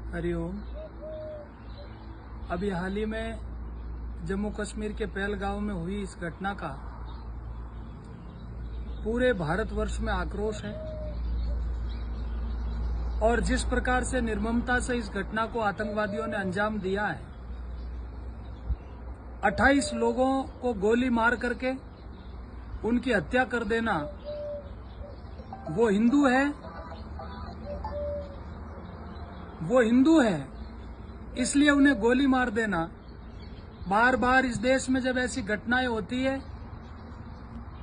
हरिओम। अभी हाल ही में जम्मू कश्मीर के पहलगांव में हुई इस घटना का पूरे भारतवर्ष में आक्रोश है और जिस प्रकार से निर्ममता से इस घटना को आतंकवादियों ने अंजाम दिया है, 28 लोगों को गोली मार करके उनकी हत्या कर देना, वो हिंदू है इसलिए उन्हें गोली मार देना। बार बार इस देश में जब ऐसी घटनाएं होती है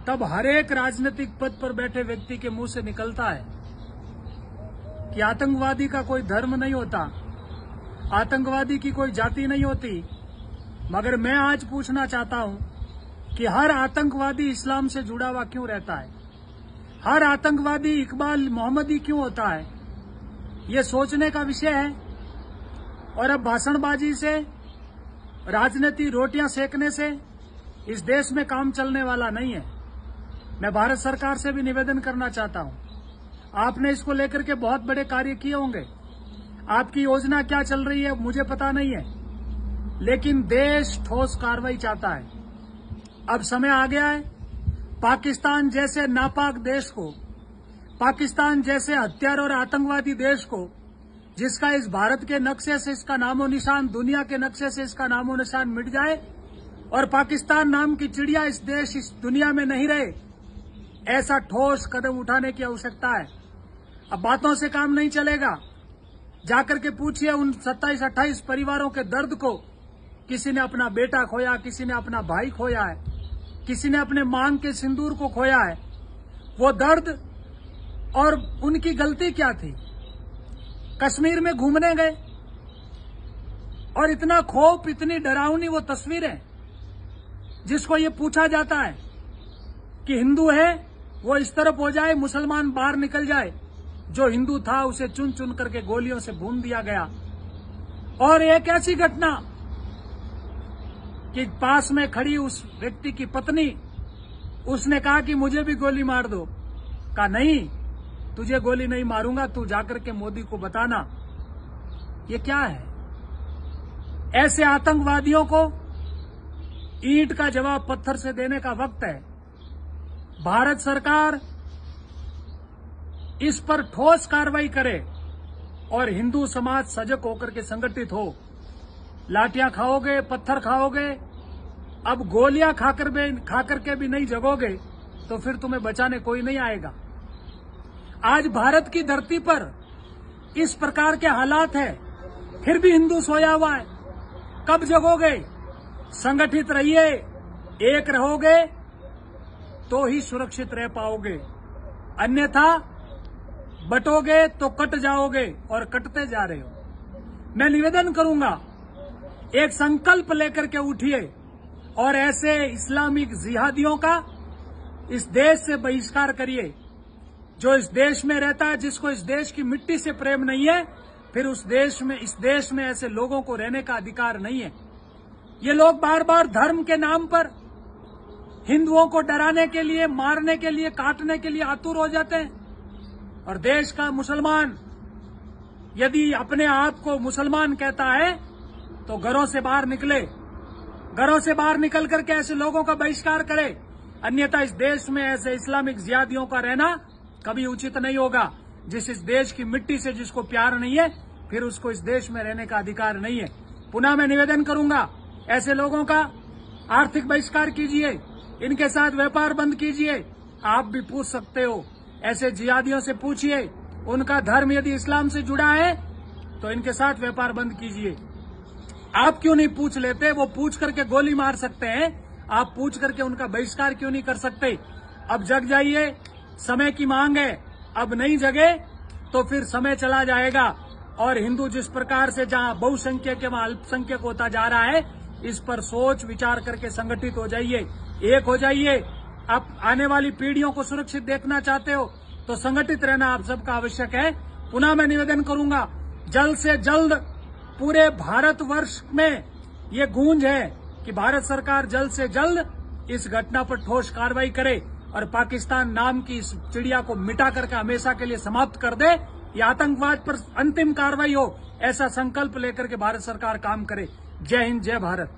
तब हर एक राजनीतिक पद पर बैठे व्यक्ति के मुंह से निकलता है कि आतंकवादी का कोई धर्म नहीं होता, आतंकवादी की कोई जाति नहीं होती। मगर मैं आज पूछना चाहता हूं कि हर आतंकवादी इस्लाम से जुड़ा हुआ क्यों रहता है? हर आतंकवादी इकबाल मोहम्मदी क्यों होता है? ये सोचने का विषय है। और अब भाषणबाजी से, राजनीति रोटियां सेकने से इस देश में काम चलने वाला नहीं है। मैं भारत सरकार से भी निवेदन करना चाहता हूं, आपने इसको लेकर के बहुत बड़े कार्य किए होंगे, आपकी योजना क्या चल रही है मुझे पता नहीं है, लेकिन देश ठोस कार्रवाई चाहता है। अब समय आ गया है पाकिस्तान जैसे नापाक देश को, पाकिस्तान जैसे हत्यार और आतंकवादी देश को, जिसका इस भारत के नक्शे से इसका नामो निशान, दुनिया के नक्शे से इसका नामो निशान मिट जाए और पाकिस्तान नाम की चिड़िया इस दुनिया में नहीं रहे, ऐसा ठोस कदम उठाने की आवश्यकता है। अब बातों से काम नहीं चलेगा। जाकर के पूछिए उन 27-28 परिवारों के दर्द को। किसी ने अपना बेटा खोया, किसी ने अपना भाई खोया है, किसी ने अपने मांग के सिंदूर को खोया है। वो दर्द और उनकी गलती क्या थी? कश्मीर में घूमने गए और इतना खौफ, इतनी डरावनी वो तस्वीरें, जिसको ये पूछा जाता है कि हिंदू है वो इस तरफ हो जाए, मुसलमान बाहर निकल जाए। जो हिंदू था उसे चुन चुन करके गोलियों से भून दिया गया। और एक ऐसी घटना कि पास में खड़ी उस व्यक्ति की पत्नी, उसने कहा कि मुझे भी गोली मार दो। कहा नहीं, तुझे गोली नहीं मारूंगा, तू जाकर के मोदी को बताना। ये क्या है? ऐसे आतंकवादियों को ईंट का जवाब पत्थर से देने का वक्त है। भारत सरकार इस पर ठोस कार्रवाई करे और हिंदू समाज सजग होकर के संगठित हो। लाठियां खाओगे, पत्थर खाओगे, अब गोलियां खाकर के भी नहीं जगोगे तो फिर तुम्हें बचाने कोई नहीं आएगा। आज भारत की धरती पर इस प्रकार के हालात है, फिर भी हिंदू सोया हुआ है। कब जगोगे? संगठित रहिए, एक रहोगे तो ही सुरक्षित रह पाओगे, अन्यथा बटोगे तो कट जाओगे और कटते जा रहे हो। मैं निवेदन करूंगा, एक संकल्प लेकर के उठिए और ऐसे इस्लामिक जिहादियों का इस देश से बहिष्कार करिए। जो इस देश में रहता है, जिसको इस देश की मिट्टी से प्रेम नहीं है, फिर इस देश में ऐसे लोगों को रहने का अधिकार नहीं है। ये लोग बार बार धर्म के नाम पर हिंदुओं को डराने के लिए, मारने के लिए, काटने के लिए आतुर हो जाते हैं। और देश का मुसलमान यदि अपने आप को मुसलमान कहता है तो घरों से बाहर निकले, घरों से बाहर निकल करके ऐसे लोगों का बहिष्कार करे, अन्यथा इस देश में ऐसे इस्लामिक जिहादियों का रहना कभी उचित नहीं होगा। जिस इस देश की मिट्टी से जिसको प्यार नहीं है, फिर उसको इस देश में रहने का अधिकार नहीं है। पुनः मैं निवेदन करूंगा, ऐसे लोगों का आर्थिक बहिष्कार कीजिए, इनके साथ व्यापार बंद कीजिए। आप भी पूछ सकते हो, ऐसे जिहादियों से पूछिए, उनका धर्म यदि इस्लाम से जुड़ा है तो इनके साथ व्यापार बंद कीजिए। आप क्यों नहीं पूछ लेते? वो पूछ करके गोली मार सकते हैं, आप पूछ करके उनका बहिष्कार क्यों नहीं कर सकते? अब जग जाइए, समय की मांग है। अब नहीं जगे तो फिर समय चला जाएगा और हिंदू जिस प्रकार से जहां बहुसंख्यक के वहां अल्पसंख्यक होता जा रहा है, इस पर सोच विचार करके संगठित हो जाइए, एक हो जाइए। आप आने वाली पीढ़ियों को सुरक्षित देखना चाहते हो तो संगठित रहना आप सबका आवश्यक है। पुनः मैं निवेदन करूंगा, जल्द से जल्द पूरे भारतवर्ष में ये गूंज है कि भारत सरकार जल्द से जल्द इस घटना पर ठोस कार्रवाई करे और पाकिस्तान नाम की इस चिड़िया को मिटा करके हमेशा के लिए समाप्त कर दे। ये आतंकवाद पर अंतिम कार्रवाई हो, ऐसा संकल्प लेकर के भारत सरकार काम करे। जय हिंद, जय भारत।